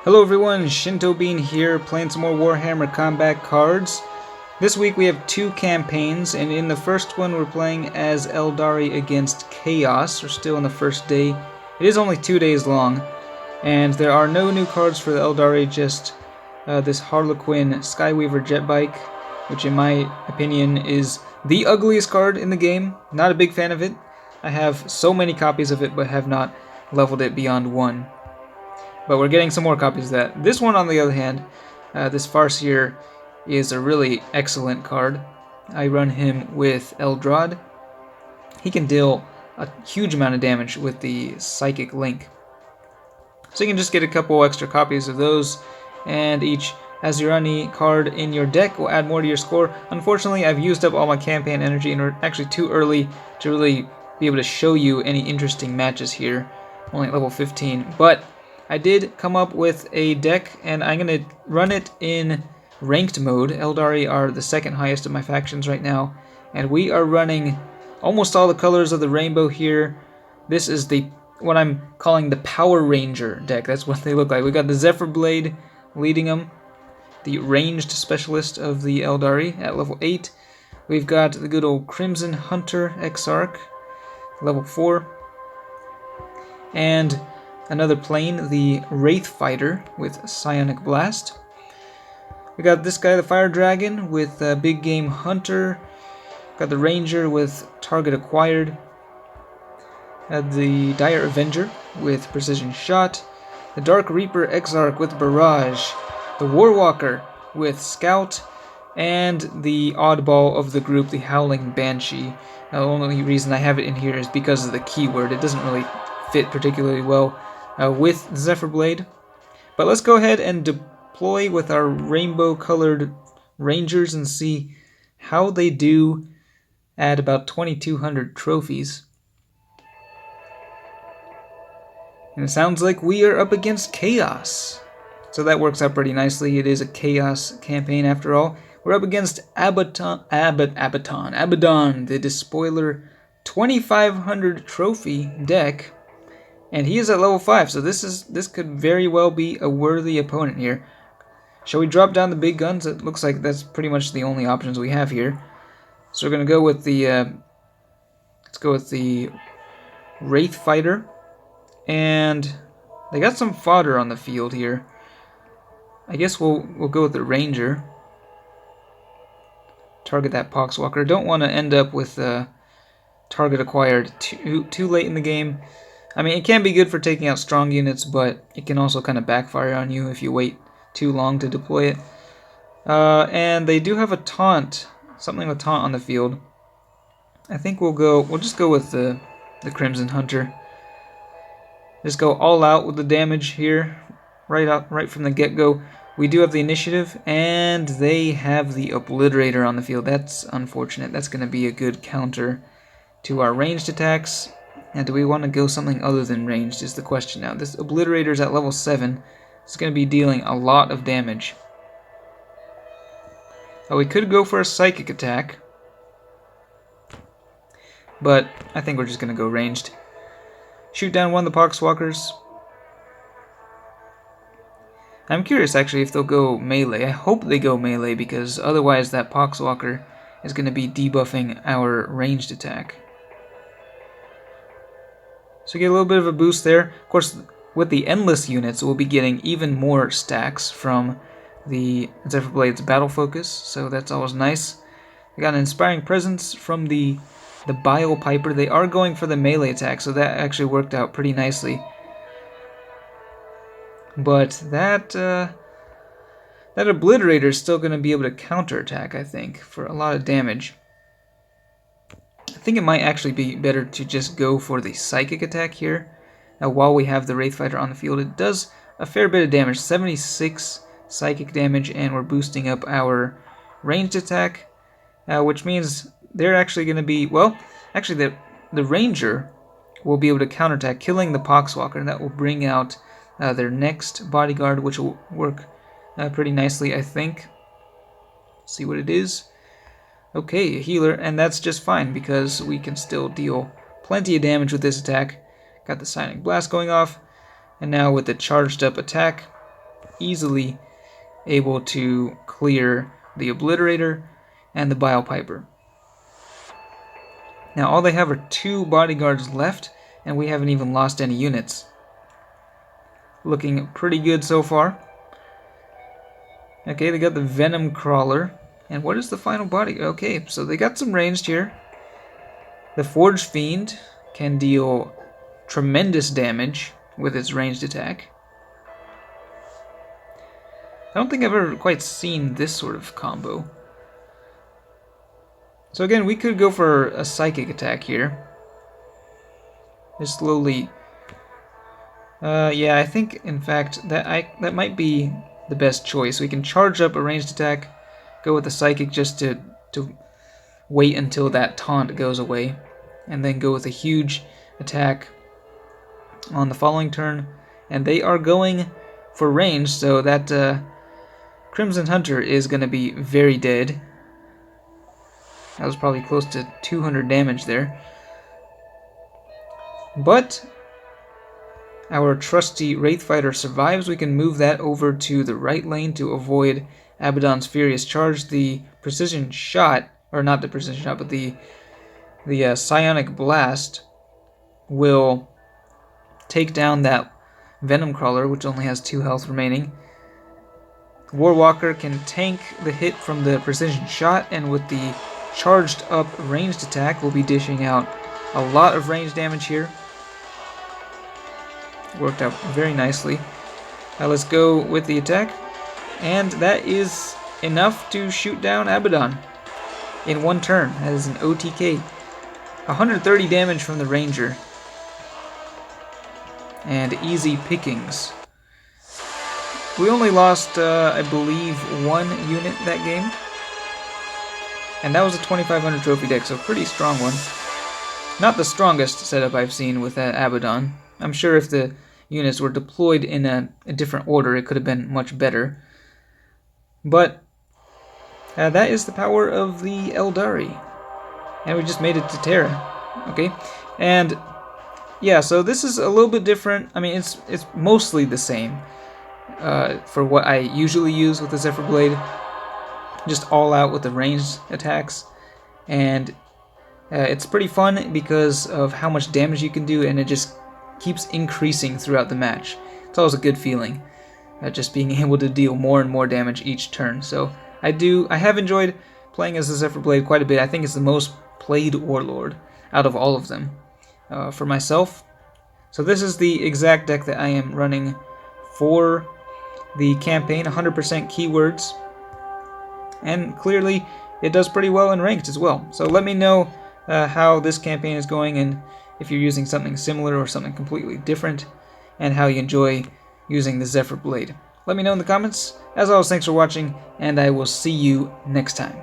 Hello everyone, Shinto Bean here, playing some more Warhammer combat cards. This week we have two campaigns, and in the first one we're playing as Aeldari against Chaos. We're still on the first day. It is only 2 days long, and there are no new cards for the Aeldari, just this Harlequin Skyweaver jet bike, which in my opinion is the ugliest card in the game. Not a big fan of it. I have so many copies of it, but have not leveled it beyond 1. But we're getting some more copies of that. This one, on the other hand, this Farseer, is a really excellent card. I run him with Eldrad. He can deal a huge amount of damage with the Psychic Link. So you can just get a couple extra copies of those, and each Azurani card in your deck will add more to your score. Unfortunately, I've used up all my campaign energy, and we're actually too early to really be able to show you any interesting matches here. Only at level 15, but I did come up with a deck, and I'm going to run it in ranked mode. Aeldari are the second highest of my factions right now, and we are running almost all the colors of the rainbow here. This is what I'm calling the Power Ranger deck. That's what they look like. We got the Zephyr Blade leading them, the ranged specialist of the Aeldari at level 8. We've got the good old Crimson Hunter Exarch, level 4. And another plane, the Wraith Fighter with Psionic Blast. We got this guy, the Fire Dragon, with Big Game Hunter. Got the Ranger with Target Acquired. The Dire Avenger with Precision Shot. The Dark Reaper Exarch with Barrage. The Warwalker with Scout. And the oddball of the group, the Howling Banshee. Now, the only reason I have it in here is because of the keyword. It doesn't really fit particularly well with the Zephyr Blade. But let's go ahead and deploy with our rainbow colored Rangers and see how they do at about 2,200 trophies. And it sounds like we are up against Chaos. So that works out pretty nicely. It is a Chaos campaign after all. We're up against Abaddon, the Despoiler 2,500 trophy deck. And he is at level 5, so this could very well be a worthy opponent here. Shall we drop down the big guns? It looks like that's pretty much the only options we have here. So we're gonna go with the let's go with the Wraith Fighter, and they got some fodder on the field here. I guess we'll go with the Ranger. Target that Poxwalker. Don't want to end up with target acquired too late in the game. I mean, it can be good for taking out strong units, but it can also kind of backfire on you if you wait too long to deploy it. And they do have a taunt, something with taunt on the field. I think we'll just go with the Crimson Hunter. Just go all out with the damage here, right from the get-go. We do have the initiative, and they have the Obliterator on the field. That's unfortunate. That's going to be a good counter to our ranged attacks. Now, do we want to go something other than ranged is the question now. This Obliterator is at level 7. It's going to be dealing a lot of damage. Oh, we could go for a Psychic attack, but I think we're just going to go ranged. Shoot down one of the Poxwalkers. I'm curious, actually, if they'll go melee. I hope they go melee, because otherwise that Poxwalker is going to be debuffing our ranged attack. So get a little bit of a boost there. Of course, with the Endless units, we'll be getting even more stacks from the Zephyr Blade's Battle Focus, so that's always nice. We got an Inspiring Presence from the Bile Piper. They are going for the melee attack, so that actually worked out pretty nicely. But that Obliterator is still going to be able to counterattack, I think, for a lot of damage. I think it might actually be better to just go for the Psychic attack here. Now, while we have the Wraith Fighter on the field, it does a fair bit of damage, 76 Psychic damage, and we're boosting up our ranged attack, which means they're actually going to be, well, actually the Ranger will be able to counterattack, killing the Poxwalker, and that will bring out their next bodyguard, which will work pretty nicely, I think. Let's see what it is. Okay, a healer, and that's just fine because we can still deal plenty of damage with this attack. Got the Psionic Blast going off, and now with the charged up attack, easily able to clear the Obliterator and the Bile Piper. Now all they have are 2 bodyguards left, and we haven't even lost any units. Looking pretty good so far. Okay, they got the Venom Crawler. And what is the final body? Okay, so they got some ranged here. The Forge Fiend can deal tremendous damage with its ranged attack. I don't think I've ever quite seen this sort of combo. So again, we could go for a psychic attack here. Just slowly. Yeah, I think in fact that might be the best choice. We can charge up a ranged attack, go with the psychic just to wait until that taunt goes away, and then go with a huge attack on the following turn. And they are going for range, so that Crimson Hunter is going to be very dead. That was probably close to 200 damage there. But our trusty Wraithfighter survives. We can move that over to the right lane to avoid Abaddon's Furious Charge. The Precision Shot, or not the Precision Shot, but the Psionic Blast will take down that Venom Crawler, which only has 2 health remaining. Warwalker can tank the hit from the Precision Shot, and with the charged up ranged attack, we'll be dishing out a lot of range damage here. Worked out very nicely. Now let's go with the attack, and that is enough to shoot down Abaddon in 1 turn. That is an OTK. 130 damage from the Ranger, and easy pickings. We only lost, I believe, 1 unit that game, and that was a 2500 trophy deck, so pretty strong one. Not the strongest setup I've seen with that Abaddon. I'm sure if the units were deployed in a different order, it could have been much better. But that is the power of the Aeldari. And we just made it to Terra. Okay? And yeah, so this is a little bit different. I mean, it's mostly the same for what I usually use with the Zephyr Blade. Just all out with the ranged attacks. And it's pretty fun because of how much damage you can do, and it just keeps increasing throughout the match. It's always a good feeling, just being able to deal more and more damage each turn. So I have enjoyed playing as the Zephyr Blade quite a bit. I think it's the most played Warlord out of all of them for myself. So this is the exact deck that I am running for the campaign, 100% keywords. And clearly it does pretty well in ranked as well. So let me know how this campaign is going, and if you're using something similar or something completely different, and how you enjoy using the Zephyr Blade. Let me know in the comments. As always, thanks for watching, and I will see you next time.